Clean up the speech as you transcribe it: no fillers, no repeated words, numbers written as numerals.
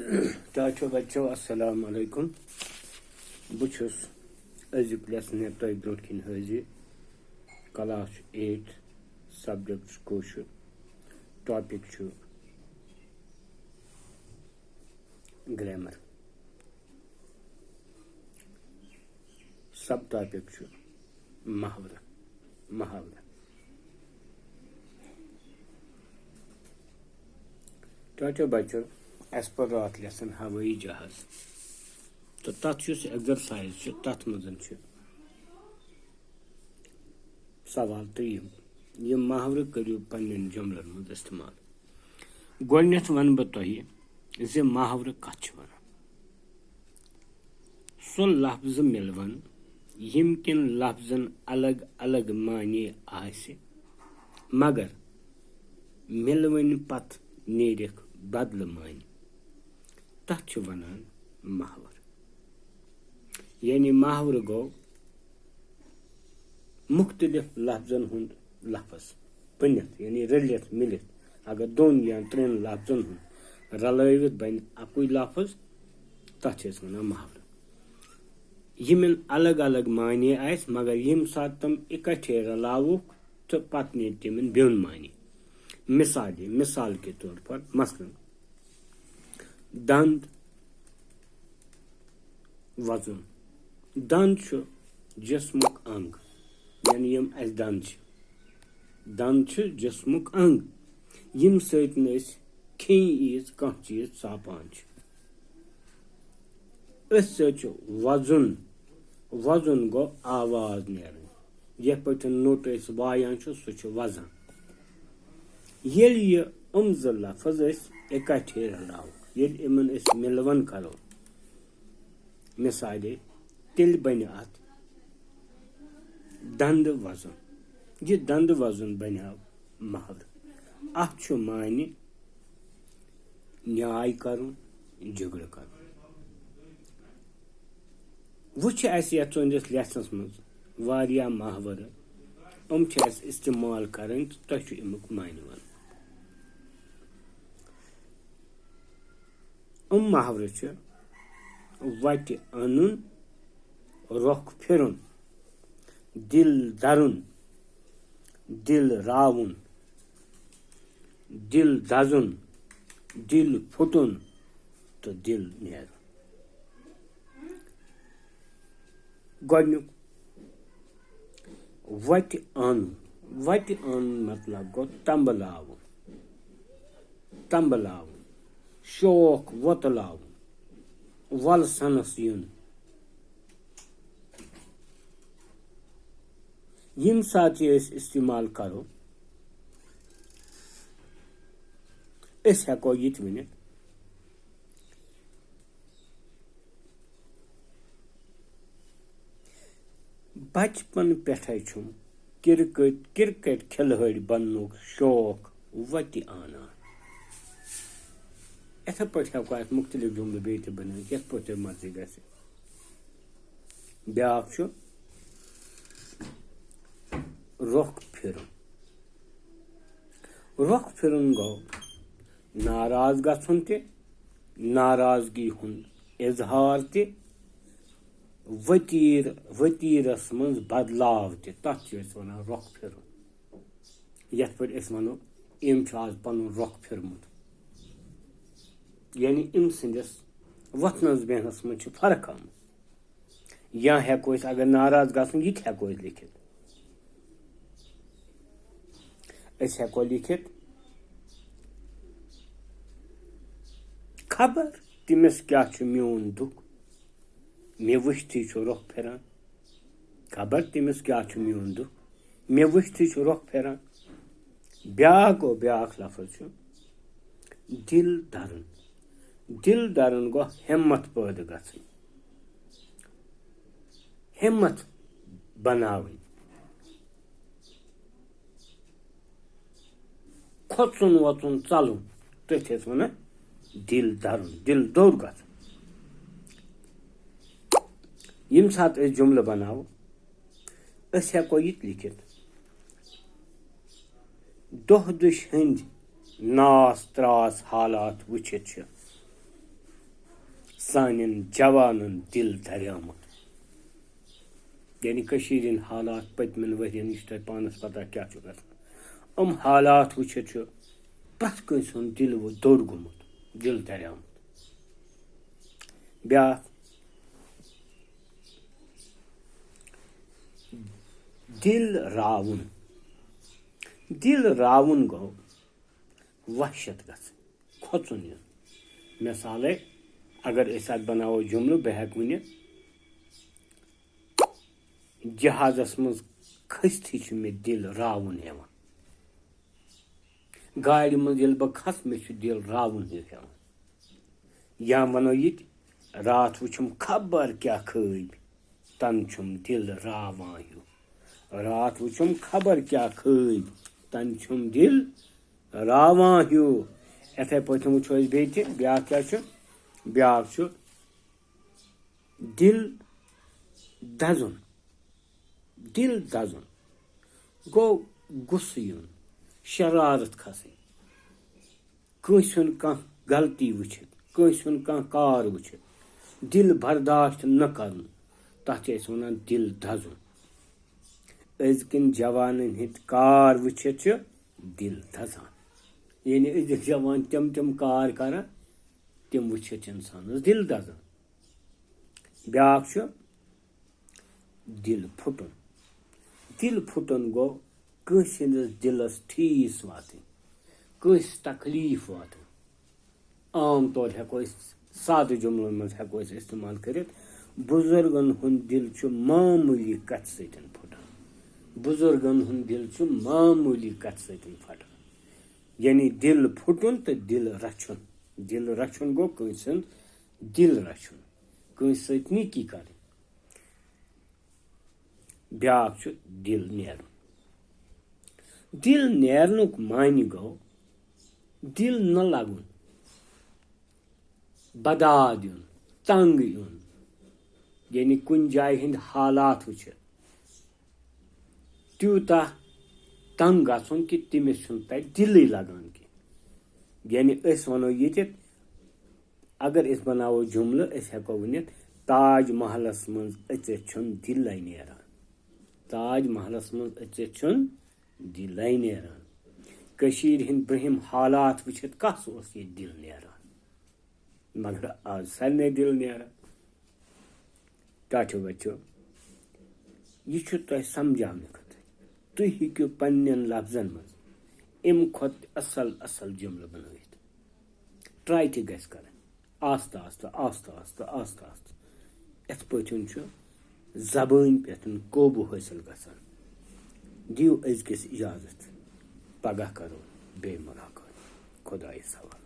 Chacho bachcho assalamu alaikum. Bhus chus azuk lesson toy brot kin hazi class 8 subject kosher topic chu grammar subtopic chu muhavara Chacho bachcho as per raat lesson Hawai Jahaz तो तथ exercise तथ मज सवाल त्रीम यह मुहावर करू पन्न जुमलन मज इस्तेमाल गोडनेथ one बह तुह जे मुहावर कत वन सो लफ्ज मिलवन यम किन लफ्जन अलग अलग मानी आसे मगर मिलवन पत नेरिक बदल मानी तथ वनान मुहावर यानी मुहावर गो मुख्तलिफ लफ्जन हुंद लफ्ज पन्नत यानी रलित मिलित अगर दोन या त्रेन लफ्जन हुंद रलवित बन अकुई लफ्ज तथ वन मुहावर यमन अलग अलग मानी आस मगर यम सात तम इकट्ठे रलावुक तो पत ने तिमन ब्योन मानी मिसाल के तौर पर मसलन दंद वजन दंद जिस्मुक अंग यानी यम अस दंद जिस्मुक अंग यम सतन खेन ईज कह चीज सापान वजन गो आवाज नेर ये पे नोट वायान सह वजन ये ज लफ्ज इकट्ठे रलाव ये इमन मिलवन करो मिसाल तेल बन अत दंद वजन यह दंद वजन बनो मुहावर अत मानी न्याय कर झगड़ कर वो तुंदिस लेसनस मज मुहावर इस्तेमाल कर तुह अमुक मानी वन मुहावर वट अन रोख फिरुन दिल दरुन दिल रावुन दिल दजुन दिल फुटुन तो दिल नेर गोडनुक वट अन मतलब गो तंबलाव शौक वतलाव वल सनस युन यम सात इस्तेमाल करो हेको ये वन बचपन पे क्रिकेट खिलाड़ी बननुक शौक वत आना इथे पे हेको मुख्तलिफ जुमल बे बन ये पे मर्जी ग ब्याक रोख फिरुन गो नाराज गछुन ते नाराजगी हुंद इजहार ते वतीरस मज बदलाव ते तथ वन रोख फिरुन ये पे वनो अम आज पन रोख फिरमुत यानी अम सिंदिस वथनस बेहनस मज फर्क आम या हेको अगर नाराज गछुन ये हेको लिखित हेको लिखित खबर तमिस क्या मोन दुख मे वुथ्थी रोख फिरान खबर तमिस क्या मोन दुख मे वुथ्थी रोख फिरान ब्याक लफ्ज दिल दरुन गो हिम्मत पैदा गछन हिम्मत बनावनी खोचुन वोचुन चलुन तथ वन दिल दरुन दिल दौर ग यम सात जुमल बनाव हेको ये लिखित दोह दुश हंद नास त्रास हालात वुचित सानिन जवानन दिल दरियामुत यानी कशीर इन हालात पतमिन वरियन यह तुम पानस पता क्या गम हालात वुचित प्रथ कंस दिल वो दोर गुमुत दिल दरियामुत ब्या दिल रावुन गो वहशत ग खोचुन मिसाल अगर बनावो जुमल बह वन जहाजस मज खस्ती मे दिल रावुन गाड़ मज बह खस मे दिल रावुन या वनो ये रात वुचम खबर क्या खब तन छुम दिल रावान हूँ रात वुचम खबर क्या खब तन छुम दिल रावान हूँ इथे पे वो ब्या क्या ब्या दिल दजुन गो गुस्स युन शरारत खसन कंस गलती वुचित कंस कार वुचित दिल बर्दाश्त न कर तथ वन दिल दजुन अजकिन जवान हिंद कार वुचित दिल दजान यानी अजिक जवान तम कार कर तम वुचित इंसान दिल दजान ब्या दिल फुटन गो कंस दिलस ठीस वात कंस तकलीफ वात आम तौर हेको साद जुमलन मज हेको इस्तेमाल कर बुजुर्गन हुंद दिल मामूली कथ सतन फुटान बुजुर्गन हुंद दिल मामूली कथ सतन फटान यानी दिल फुटन तो दिल रचुन गो कंस दिल रचुन कंस सत नीकी कर ब्या दिल नेरनुक मानी गो दिल न लगुन बदाद युन तंग युन यानी कुन जाय हिंद हालात वुचित त्यूता तंग गुन कि तमिस दिल लगान कि यानी वनो ये अगर बनावो जुमल हेको वन ताज महलस मज अचित दिल नेरान ताज महलस मज अचित दिल नेरान कशीर हिंद ब्रहिम हालात वुचित कस ये दिल नेरान मगर आज सारे दिल नेरान टाठो बच्चो यह समझाने खतर तुम हेकु पन्न लफ्जन मज अम खुद असल जुमल बनवित ट्राई त गस कर आस्ता आस्ता आस्ता आस्ता आस्ता आस्ता इत पे जबान पे काबू हासिल गसान दिव अजकिस इजाजत पगह करो बे मुलाकात खुदाइस हवाले।